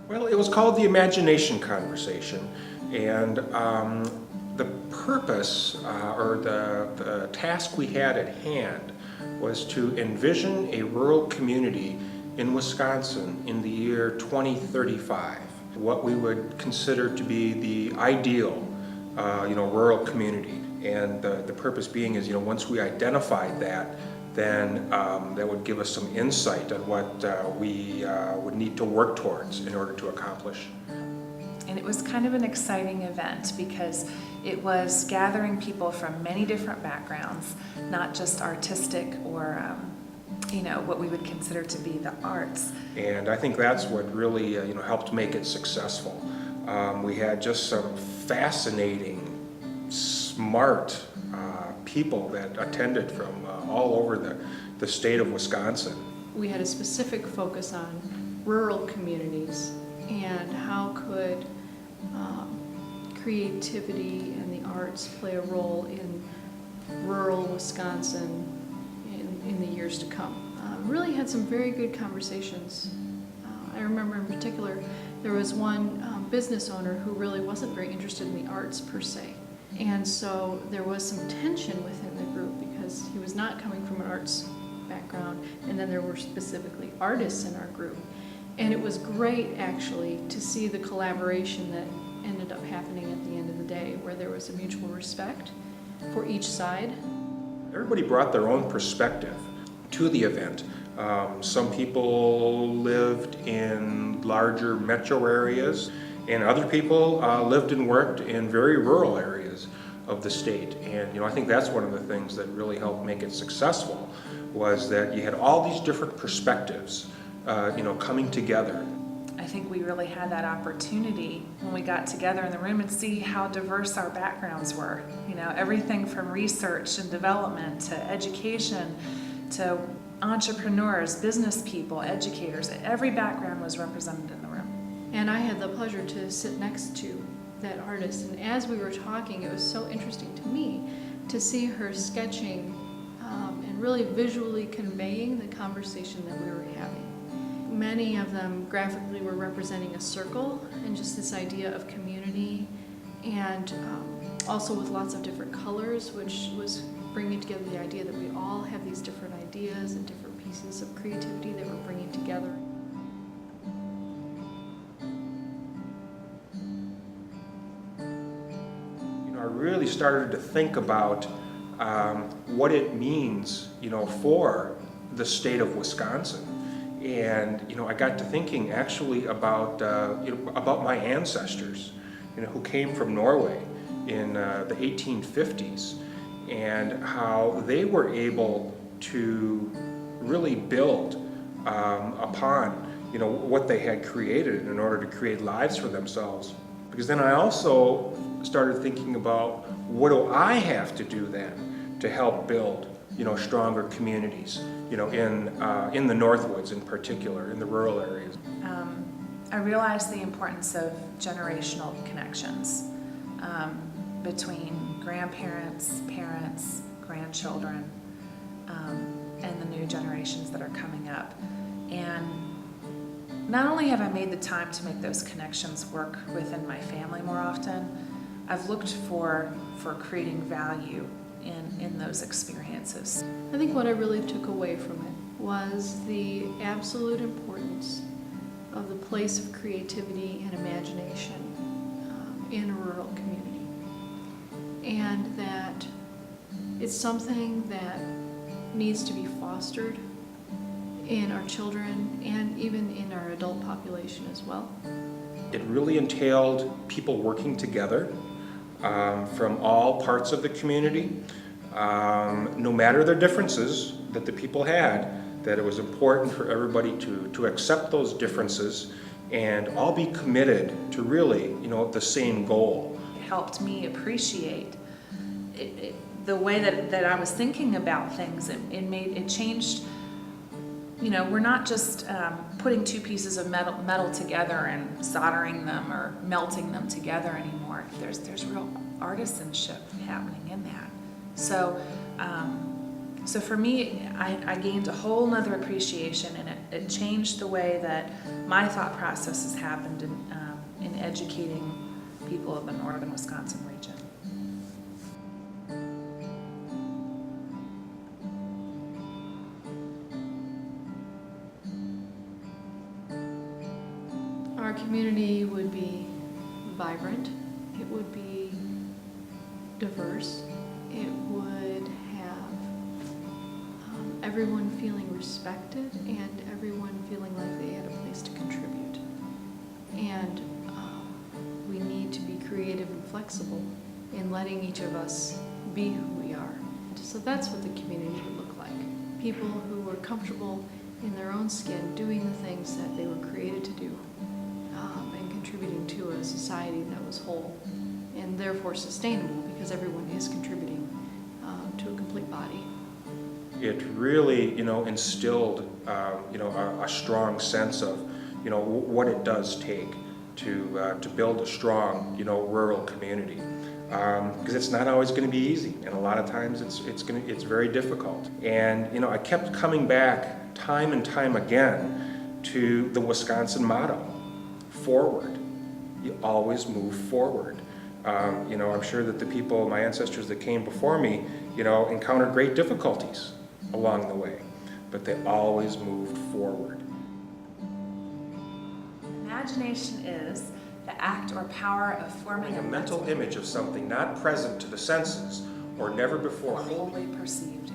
Well, it was called the Imagination Conversation, and the purpose or the task we had at hand was to envision a rural community in Wisconsin in the year 2035, what we would consider to be the ideal rural community. And the purpose being is, once we identified that, then that would give us some insight on what we would need to work towards in order to accomplish. And it was kind of an exciting event because it was gathering people from many different backgrounds, not just artistic or what we would consider to be the arts. And I think that's what really helped make it successful. We had just some fascinating, smart people that attended from all over the state of Wisconsin. We had a specific focus on rural communities and how could creativity and the arts play a role in rural Wisconsin in the years to come. Really had some very good conversations. I remember in particular there was one business owner who really wasn't very interested in the arts per se. And so there was some tension within the group because he was not coming from an arts background, and then there were specifically artists in our group. And it was great actually to see the collaboration that ended up happening at the end of the day, where there was a mutual respect for each side. Everybody brought their own perspective to the event. Some people lived in larger metro areas, and other people lived and worked in very rural areas of the state. And I think that's one of the things that really helped make it successful, was that you had all these different perspectives coming together. I think we really had that opportunity when we got together in the room and see how diverse our backgrounds were. Everything from research and development to education to entrepreneurs, business people, educators. Every background was represented in the room. And I had the pleasure to sit next to that artist, and as we were talking, it was so interesting to me to see her sketching and really visually conveying the conversation that we were having. Many of them graphically were representing a circle and just this idea of community, and also with lots of different colors, which was bringing together the idea that we all have these different ideas and different pieces of creativity that we're bringing together. I really started to think about what it means, for the state of Wisconsin. And I got to thinking actually about my ancestors, who came from Norway in the 1850s, and how they were able to really build upon what they had created in order to create lives for themselves. Because then I also started thinking about, what do I have to do then to help build stronger communities, in the Northwoods in particular, in the rural areas. I realized the importance of generational connections between grandparents, parents, grandchildren, and the new generations that are coming up. And not only have I made the time to make those connections work within my family more often, I've looked for creating value in those experiences. I think what I really took away from it was the absolute importance of the place of creativity and imagination in a rural community, and that it's something that needs to be fostered in our children and even in our adult population as well. It really entailed people working together from all parts of the community, no matter their differences that the people had, that it was important for everybody to accept those differences and all be committed to really, the same goal. It helped me appreciate the way that I was thinking about things. It changed. We're not just putting two pieces of metal together and soldering them or melting them together anymore. There's real artisanship happening in that. So So for me, I gained a whole nother appreciation, and it changed the way that my thought processes happened in educating people of the northern Wisconsin region. Our community would be vibrant, it would be diverse, it would have everyone feeling respected and everyone feeling like they had a place to contribute. And we need to be creative and flexible in letting each of us be who we are. So that's what the community would look like. People who were comfortable in their own skin doing the things that they were created to do, and contributing to a society that was whole and therefore sustainable, because everyone is contributing to a complete body. It really, instilled, a strong sense of, what it does take to build a strong, rural community. Because it's not always going to be easy, and a lot of times it's very difficult. And I kept coming back time and time again to the Wisconsin motto: forward. You always move forward. I'm sure that the people, my ancestors that came before me, encountered great difficulties along the way, but they always moved forward. Imagination is the act or power of forming A mental image of something not present to the senses or never before wholly perceived